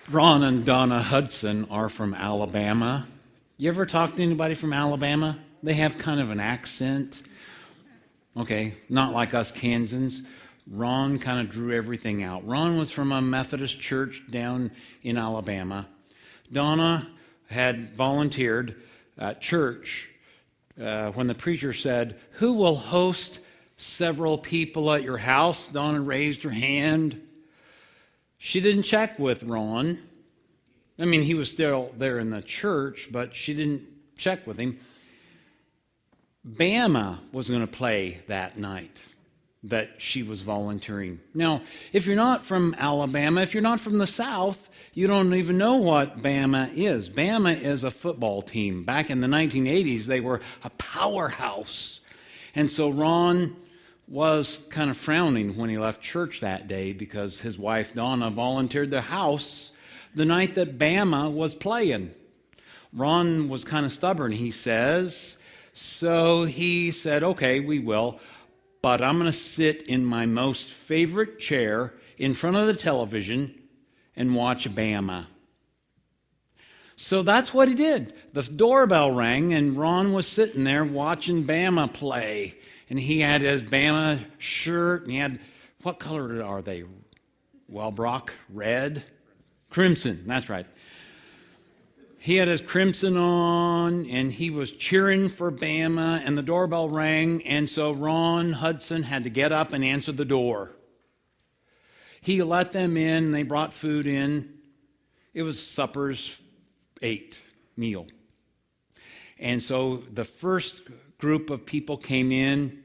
Ron and Donna Hudson are from Alabama. You ever talk to anybody from Alabama? They have kind of an accent. Okay, not like us Kansans. Ron kind of drew everything out. Ron was from a Methodist church down in Alabama. Donna had volunteered at church when the preacher said, "Who will host several people at your house?" Donna raised her hand. She didn't check with Ron. I mean, he was still there in the church, but she didn't check with him. Bama was going to play that night that she was volunteering. Now, if you're not from Alabama, if you're not from the South, you don't even know what Bama is. Bama is a football team. Back in the 1980s, they were a powerhouse. And so Ron was kind of frowning when he left church that day because his wife Donna volunteered the house the night that Bama was playing. Ron was kind of stubborn, he says. So he said, "Okay, we will, but I'm going to sit in my most favorite chair in front of the television and watch Bama." So that's what he did. The doorbell rang, and Ron was sitting there watching Bama play. And he had his Bama shirt, and he had, what color are they? Wellbrock? Red? Crimson, that's right. He had his crimson on, and he was cheering for Bama, and the doorbell rang, and so Ron Hudson had to get up and answer the door. He let them in, and they brought food in. It was supper's 8 meal. And so the first group of people came in,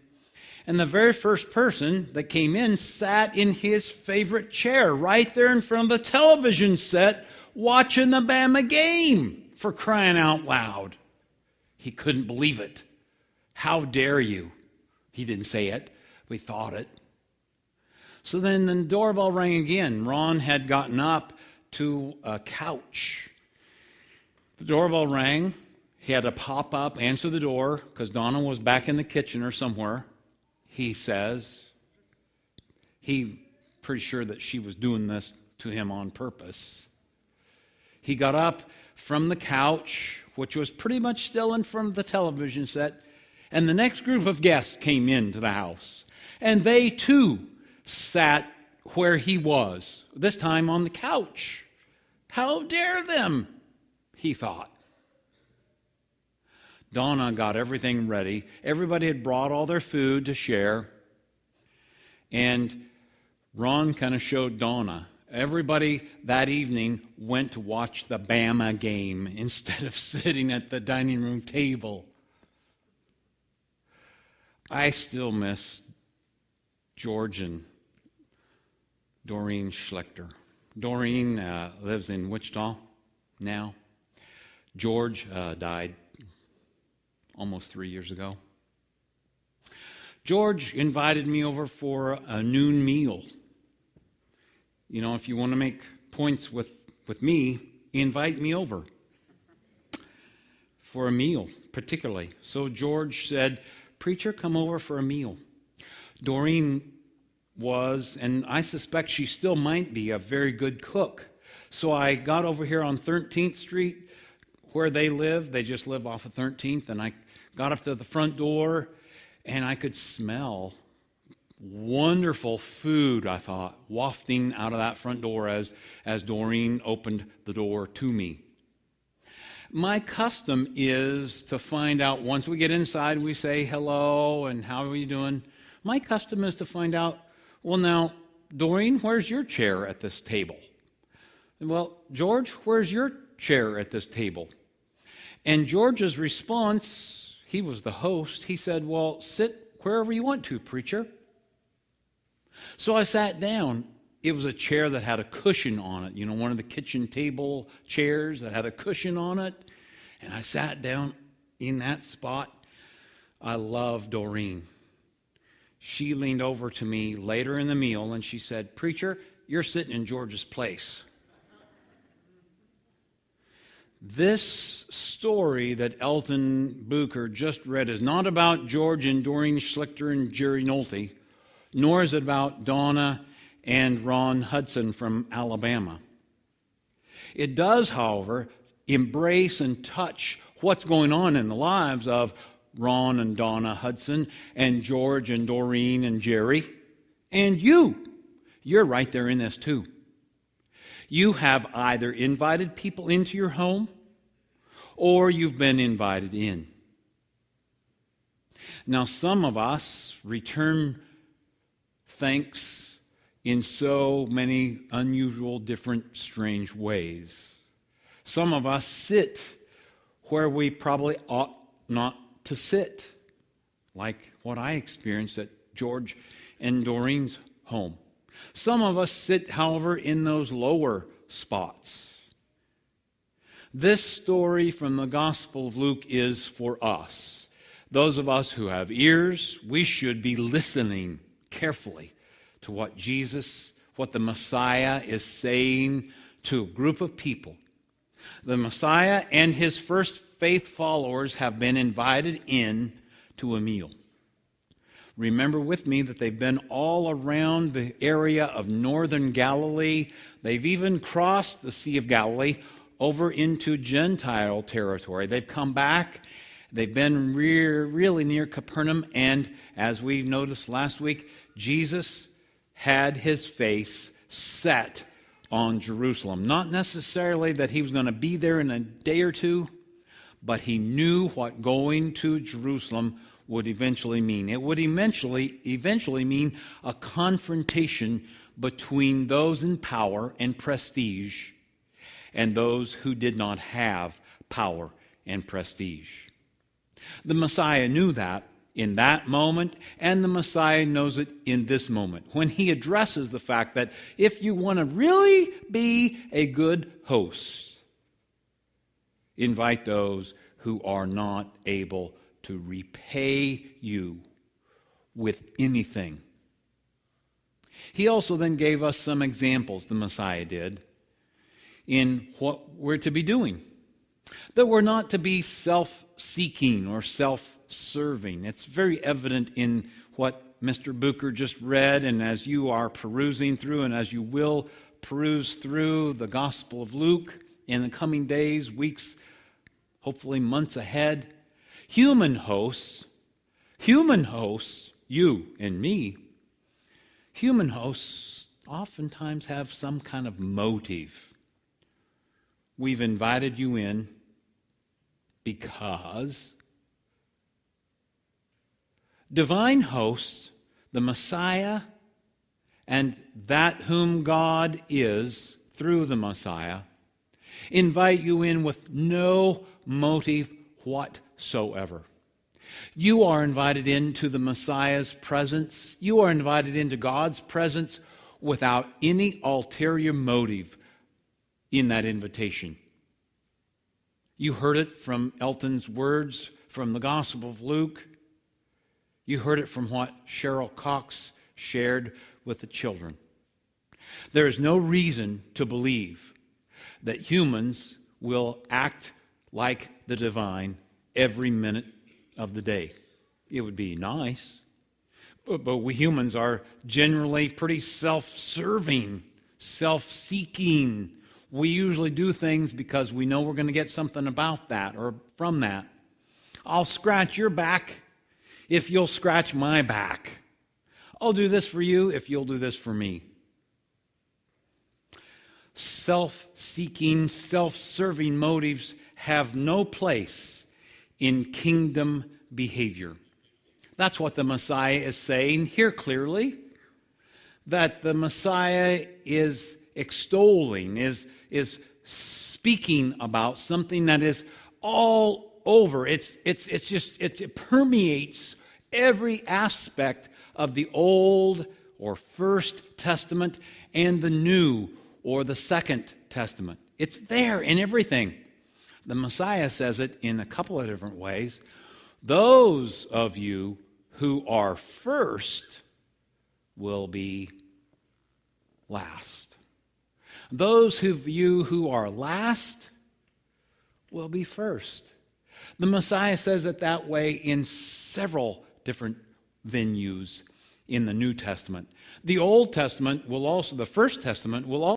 and the very first person that came in sat in his favorite chair right there in front of the television set watching the Bama game, for crying out loud. He couldn't believe it. "How dare you?" He didn't say it, but he thought it. So then the doorbell rang again. Ron had gotten up to a couch. The doorbell rang. He had to pop up, answer the door, because Donna was back in the kitchen or somewhere, he says. He pretty sure that she was doing this to him on purpose. He got up from the couch, which was pretty much still in front of the television set, and the next group of guests came into the house. And they too sat where he was, this time on the couch. How dare them, he thought. Donna got everything ready. Everybody had brought all their food to share. And Ron kind of showed Donna. Everybody that evening went to watch the Bama game instead of sitting at the dining room table. I still miss George and Doreen Schlechter. Doreen lives in Wichita now. George died almost 3 years ago. George invited me over for a noon meal. You know, if you want to make points with me, invite me over for a meal, particularly. So George said, "Preacher, come over for a meal." Doreen was, and I suspect she still might be, a very good cook. So I got over here on 13th Street where they live. They just live off of 13th, and I got up to the front door, and I could smell wonderful food, I thought, wafting out of that front door as Doreen opened the door to me. My custom is to find out, once we get inside, we say hello and how are you doing? My custom is to find out, well, now, Doreen, where's your chair at this table? Well, George, where's your chair at this table? And George's response, he was the host, he said, "Well, sit wherever you want to, preacher." So I sat down. It was a chair that had a cushion on it, you know, one of the kitchen table chairs that had a cushion on it. And I sat down in that spot. I love Doreen. She leaned over to me later in the meal and she said, "Preacher, you're sitting in George's place." This story that Elton Bucher just read is not about George and Doreen Schlichter and Jerry Nolte, nor is it about Donna and Ron Hudson from Alabama. It does, however, embrace and touch what's going on in the lives of Ron and Donna Hudson and George and Doreen and Jerry and you. You're right there in this too. You have either invited people into your home or you've been invited in. Now, some of us return thanks in so many unusual, different, strange ways. Some of us sit where we probably ought not to sit, like what I experienced at George and Doreen's home. Some of us sit, however, in those lower spots. This story from the Gospel of Luke is for us. Those of us who have ears, we should be listening carefully to what Jesus, what the Messiah is saying to a group of people. The Messiah and his first faith followers have been invited in to a meal. Remember with me that they've been all around the area of northern Galilee. They've even crossed the Sea of Galilee over into Gentile territory. They've come back. They've been really near Capernaum. And as we noticed last week, Jesus had his face set on Jerusalem. Not necessarily that he was going to be there in a day or two, but he knew what going to Jerusalem would eventually mean. It would eventually mean a confrontation between those in power and prestige and those who did not have power and prestige. The Messiah knew that in that moment, and the Messiah knows it in this moment, when he addresses the fact that if you want to really be a good host, invite those who are not able to repay you with anything. He also then gave us some examples, the Messiah did, in what we're to be doing. That we're not to be self-seeking or self-serving. It's very evident in what Mr. Bucher just read, and as you are perusing through, and as you will peruse through the Gospel of Luke in the coming days, weeks, hopefully months ahead. Human hosts, you and me, human hosts oftentimes have some kind of motive. We've invited you in because divine hosts, the Messiah, and that whom God is through the Messiah, invite you in with no motive whatsoever. You are invited into the Messiah's presence. You are invited into God's presence without any ulterior motive in that invitation. You heard it from Elton's words from the Gospel of Luke. You heard it from what Cheryl Cox shared with the children. There is no reason to believe that humans will act like the divine every minute of the day. It would be nice, but we humans are generally pretty self-serving, self-seeking. We usually do things because we know we're going to get something about that or from that. I'll scratch your back if you'll scratch my back. I'll do this for you if you'll do this for me. Self-seeking, self-serving motives have no place in kingdom behavior. That's what the Messiah is saying here clearly, that the Messiah is extolling, is speaking about something that is all over. It permeates every aspect of the Old or First Testament and the New or the Second Testament. It's there in everything. The Messiah says it in a couple of different ways. Those of you who are first will be last. Those of you who are last will be first. The Messiah says it that way in several different venues in the New Testament. The Old Testament will also, the First Testament will